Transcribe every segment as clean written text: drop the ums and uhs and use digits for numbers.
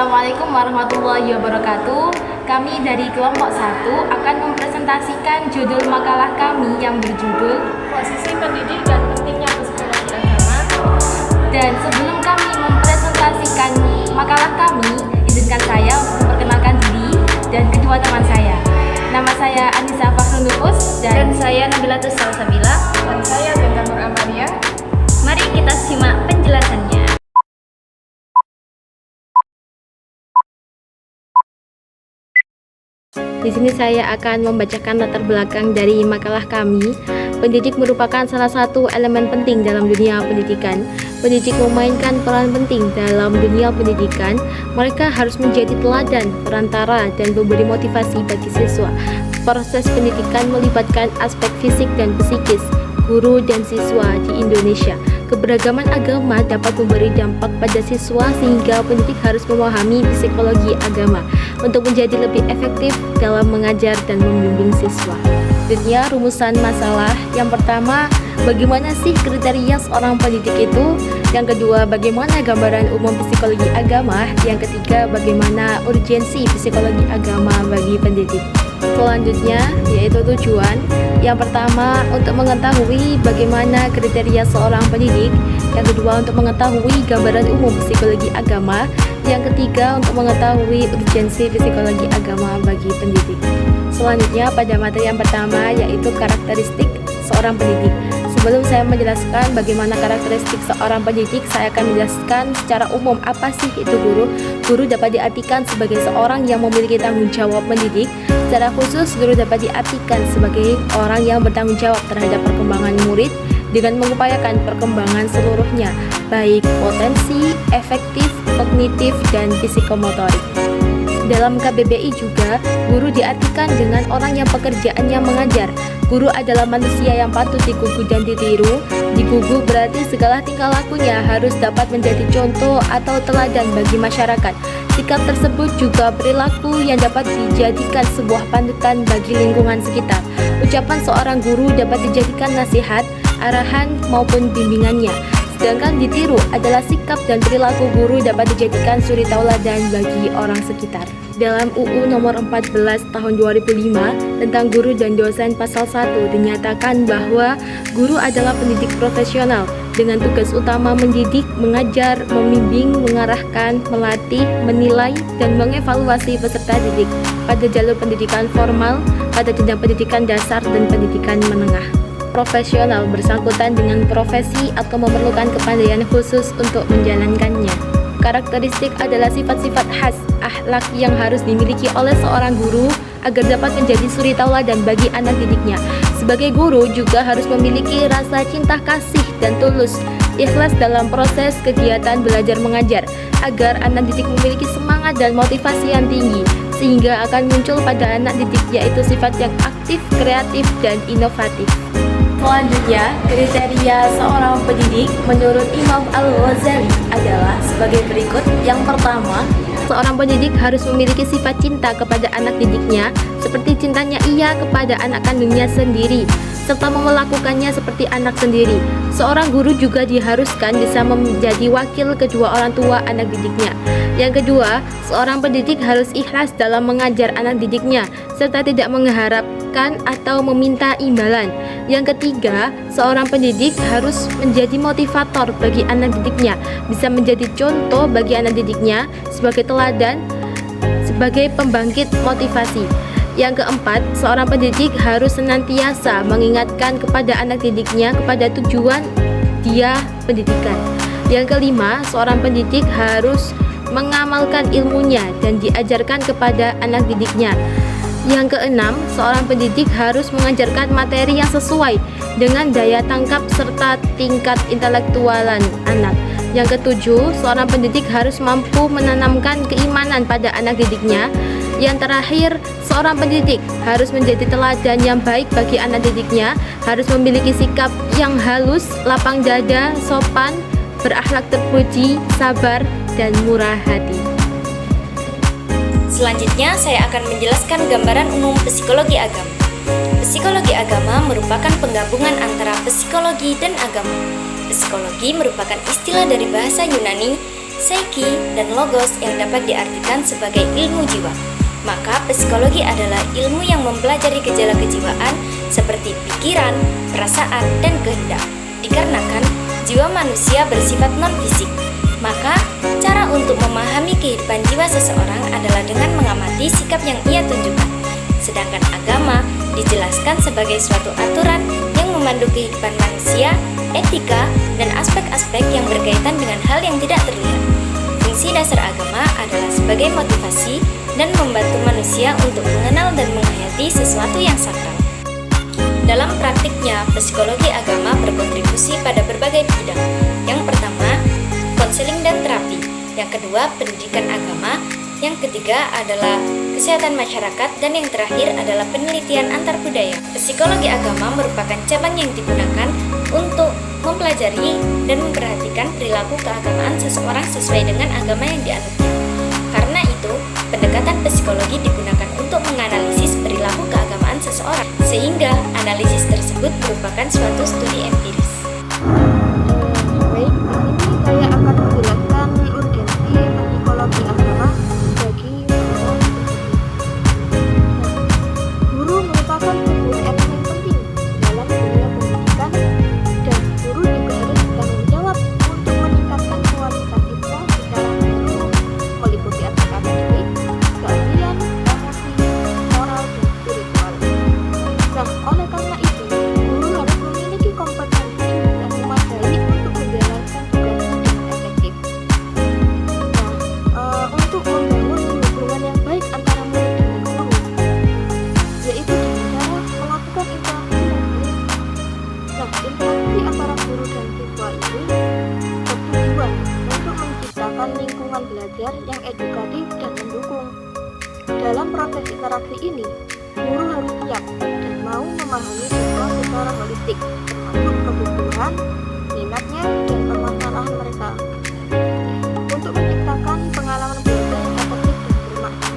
Assalamualaikum warahmatullahi wabarakatuh. Kami dari kelompok 1 akan mempresentasikan judul makalah kami yang berjudul Posisi pendidik dan pentingnya psikologi agama. Dan sebelum kami mempresentasikan makalah kami, izinkan saya untuk memperkenalkan diri dan kedua teman saya. Nama saya Anissa Fakhrunufus Dan saya Nabilatus Salsabila. Dan saya Benta Nur Amaria. Mari kita simak penjelasannya. Di sini saya akan membacakan latar belakang dari makalah kami. Pendidik merupakan salah satu elemen penting dalam dunia pendidikan. Pendidik memainkan peran penting dalam dunia pendidikan. Mereka harus menjadi teladan, perantara, dan pemberi motivasi bagi siswa. Proses pendidikan melibatkan aspek fisik dan psikis guru dan siswa di Indonesia. Keberagaman agama dapat memberi dampak pada siswa sehingga pendidik harus memahami psikologi agama untuk menjadi lebih efektif dalam mengajar dan membimbing siswa. Selanjutnya, rumusan masalah. Yang pertama, bagaimana sih kriteria seorang pendidik itu? Yang kedua, bagaimana gambaran umum psikologi agama? Yang ketiga, bagaimana urgensi psikologi agama bagi pendidik? Selanjutnya, yaitu tujuan. Yang pertama, untuk mengetahui bagaimana kriteria seorang pendidik. Yang kedua, untuk mengetahui gambaran umum psikologi agama. Yang ketiga, untuk mengetahui urgensi psikologi agama bagi pendidik. Selanjutnya, pada materi yang pertama, yaitu karakteristik seorang pendidik. Sebelum saya menjelaskan bagaimana karakteristik seorang pendidik, saya akan menjelaskan secara umum apa sih itu guru. Guru dapat diartikan sebagai seorang yang memiliki tanggung jawab mendidik. Secara khusus, guru dapat diartikan sebagai orang yang bertanggung jawab terhadap perkembangan murid dengan mengupayakan perkembangan seluruhnya, baik potensi, efektif, kognitif, dan psikomotorik. Dalam KBBI juga, guru diartikan dengan orang yang pekerjaannya mengajar. Guru adalah manusia yang patut digugu dan ditiru. Digugu berarti segala tingkah lakunya harus dapat menjadi contoh atau teladan bagi masyarakat. Sikap tersebut juga perilaku yang dapat dijadikan sebuah panutan bagi lingkungan sekitar. Ucapan seorang guru dapat dijadikan nasihat, arahan, maupun bimbingannya. Sedangkan ditiru adalah sikap dan perilaku guru dapat dijadikan suri tauladan bagi orang sekitar. Dalam UU nomor 14 tahun 2005 tentang guru dan dosen pasal 1 dinyatakan bahwa guru adalah pendidik profesional dengan tugas utama mendidik, mengajar, membimbing, mengarahkan, melatih, menilai, dan mengevaluasi peserta didik pada jalur pendidikan formal, pada jenjang pendidikan dasar dan pendidikan menengah. Profesional bersangkutan dengan profesi atau memerlukan kepandaian khusus untuk menjalankannya. Karakteristik adalah sifat-sifat khas akhlak yang harus dimiliki oleh seorang guru agar dapat menjadi suri tauladan bagi anak didiknya. Sebagai guru juga harus memiliki rasa cinta kasih dan tulus, ikhlas dalam proses kegiatan belajar mengajar agar anak didik memiliki semangat dan motivasi yang tinggi sehingga akan muncul pada anak didik yaitu sifat yang aktif, kreatif, dan inovatif. Selanjutnya, kriteria seorang pendidik menurut Imam Al-Ghazali adalah sebagai berikut. Yang pertama, seorang pendidik harus memiliki sifat cinta kepada anak didiknya seperti cintanya ia kepada anak kandungnya sendiri, serta melakukannya seperti anak sendiri. Seorang guru juga diharuskan bisa menjadi wakil kedua orang tua anak didiknya. Yang kedua, seorang pendidik harus ikhlas dalam mengajar anak didiknya, serta tidak mengharapkan atau meminta imbalan. Yang ketiga, seorang pendidik harus menjadi motivator bagi anak didiknya, bisa menjadi contoh bagi anak didiknya sebagai teladan, sebagai pembangkit motivasi. Yang keempat, seorang pendidik harus senantiasa mengingatkan kepada anak didiknya kepada tujuan dia pendidikan. Yang kelima, seorang pendidik harus mengamalkan ilmunya dan diajarkan kepada anak didiknya. Yang keenam, seorang pendidik harus mengajarkan materi yang sesuai dengan daya tangkap serta tingkat intelektualan anak. Yang ketujuh, seorang pendidik harus mampu menanamkan keimanan pada anak didiknya. Yang terakhir, seorang pendidik harus menjadi teladan yang baik bagi anak didiknya, harus memiliki sikap yang halus, lapang dada, sopan, berakhlak terpuji, sabar, dan murah hati. Selanjutnya, saya akan menjelaskan gambaran umum psikologi agama. Psikologi agama merupakan penggabungan antara psikologi dan agama. Psikologi merupakan istilah dari bahasa Yunani Psyche, dan logos yang dapat diartikan sebagai ilmu jiwa. Maka psikologi adalah ilmu yang mempelajari gejala kejiwaan seperti pikiran, perasaan, dan kehendak. Dikarenakan jiwa manusia bersifat non-fisik, maka cara untuk memahami kehidupan jiwa seseorang adalah dengan mengamati sikap yang ia tunjukkan. Sedangkan agama dijelaskan sebagai suatu aturan yang memandu kehidupan manusia, etika, dan aspek-aspek yang berkaitan dengan hal yang tidak terlihat. Fungsi dasar agama adalah sebagai motivasi dan membantu manusia untuk mengenal dan menghayati sesuatu yang sakral. Dalam praktiknya, psikologi agama berkontribusi pada berbagai bidang. Yang pertama, konseling dan terapi. Yang kedua, pendidikan agama. Yang ketiga adalah kesehatan masyarakat. Dan yang terakhir adalah penelitian antar budaya. Psikologi agama merupakan cabang yang digunakan untuk mempelajari dan memperhatikan perilaku keagamaan seseorang sesuai dengan agama yang dianutnya. Karena itu, pendekatan psikologi digunakan untuk menganalisis perilaku keagamaan seseorang, sehingga analisis tersebut merupakan suatu studi empiris. Baik, ini saya akan menjelaskan urgensi psikologi agama bagi para guru merupakan sebuah elemen penting dalam dunia pendidikan, dan guru juga harus bertanggung jawab untuk meningkatkan kualitas siswa secara menyeluruh, meliputi aspek akademik, keahlian, emosi, moral, dan spiritual. Nah, oleh karena itu, guru harus memiliki kompetensi yang memadai untuk menjalankan tugasnya dengan efektif. Untuk membangun hubungan yang baik antara murid dengan guru, yaitu dengan cara melakukan interaksi yang baik. Interaksi antara guru dan siswa ini bertujuan untuk menciptakan lingkungan belajar yang edukatif dan mendukung. Dalam proses interaksi ini, guru harus siap dan mau memahami siswa secara holistik, termasuk kebutuhan, minatnya, dan permasalahan mereka, untuk menciptakan pengalaman belajar yang efektif dan bermakna.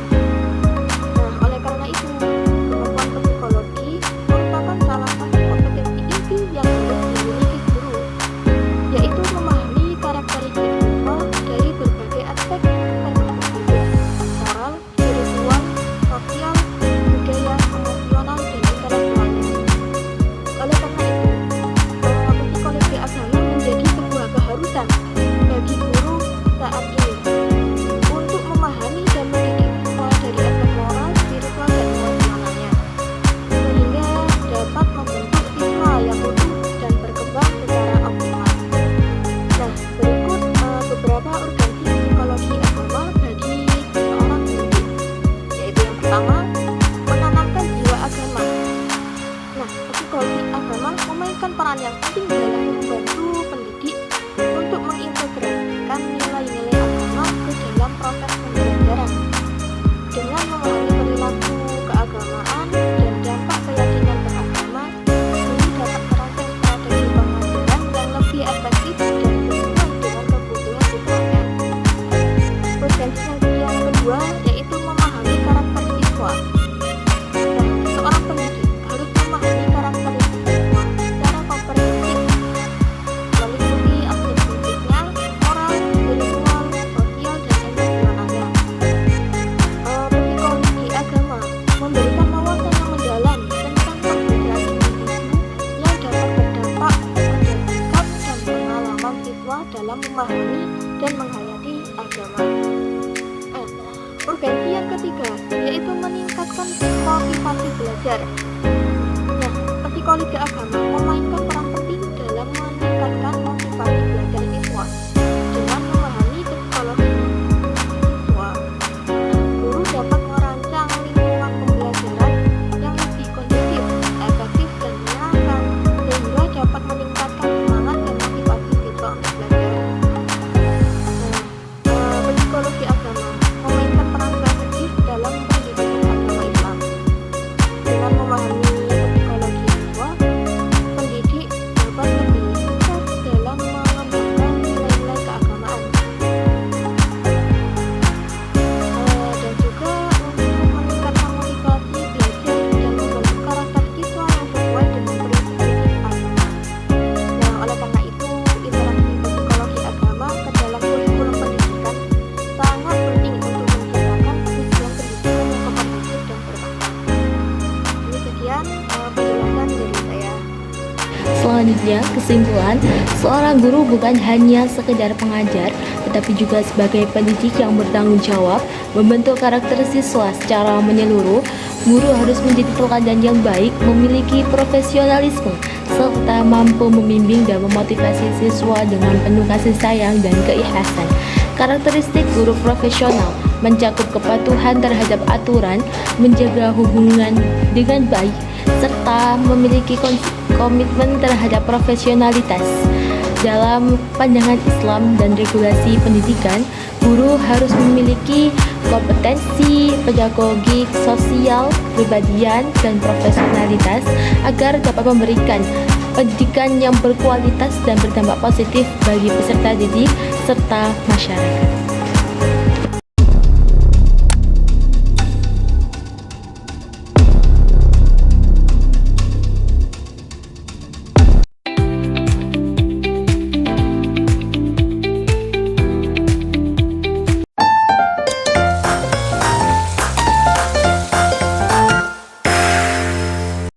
Oleh karena itu, kemampuan psikologi merupakan salah satu kompetensi inti yang harus dimiliki guru, yaitu memahami karakteristik siswa dari berbagai aspek termasuk fisik, moral, spiritual, sosial, budaya, emosional, dan intelektualnya. Oleh karena itu, psikologi agama menjadi sebuah keharusan bagi guru saat ini untuk memahami dan mendidik siswa dari aspek moral, spiritual, dan emosionalnya, sehingga dapat membentuk siswa yang utuh dan berkembang secara optimal. Berikut beberapa urgensi psikologi agama bagi seorang pendidik, yaitu yang pertama, menanamkan jiwa agama. Psikologi agama memainkan peran yang penting dalam membantu pendidik untuk mengintegrasikan nilai-nilai agama ke dalam proses pembelajaran. Dengan memahami perilaku keagamaan dan dampak keyakinan beragama, guru dapat merancang strategi pengajaran yang lebih efektif dan sesuai dengan kebutuhan siswanya. Urgensi yang kedua yaitu memahami karakter siswa. Seorang pendidik harus memahami karakteristik siswa secara komprehensif, meliputi aspek fisiknya, moral, spiritual, sosial, dan emosionalnya. Psikologi agama memberikan wawasan yang mendalam tentang perbedaan individu yang dapat berdampak pada sikap dan pengalaman siswa dalam memahami dan menghayati agama. Urgensi yang ketiga yaitu meningkatkan motivasi belajar. Psikologi agama memainkan peran penting dalam meningkatkan motivasi belajar siswa. Dengan memahami psikologi siswa, guru dapat merancang lingkungan pembelajaran yang lebih kondusif, efektif, dan menyenangkan, sehingga dapat meningkatkan semangat dan motivasi siswa untuk belajar. Psikologi agama memainkan peran strategis dalam pendidikan agama Islam. Dengan memahami psikologi siswa, pendidik dapat lebih sukses kesimpulan, seorang guru bukan hanya sekedar pengajar, tetapi juga sebagai pendidik yang bertanggung jawab membentuk karakter siswa secara menyeluruh. Guru harus menjadi teladan yang baik, memiliki profesionalisme, serta mampu membimbing dan memotivasi siswa dengan penuh kasih sayang dan keikhlasan. Karakteristik guru profesional mencakup kepatuhan terhadap aturan, menjaga hubungan dengan baik, serta memiliki komitmen terhadap profesionalitas. Dalam pandangan Islam dan regulasi pendidikan, guru harus memiliki kompetensi pedagogik, sosial, kepribadian, dan profesionalitas agar dapat memberikan pendidikan yang berkualitas dan berdampak positif bagi peserta didik serta masyarakat.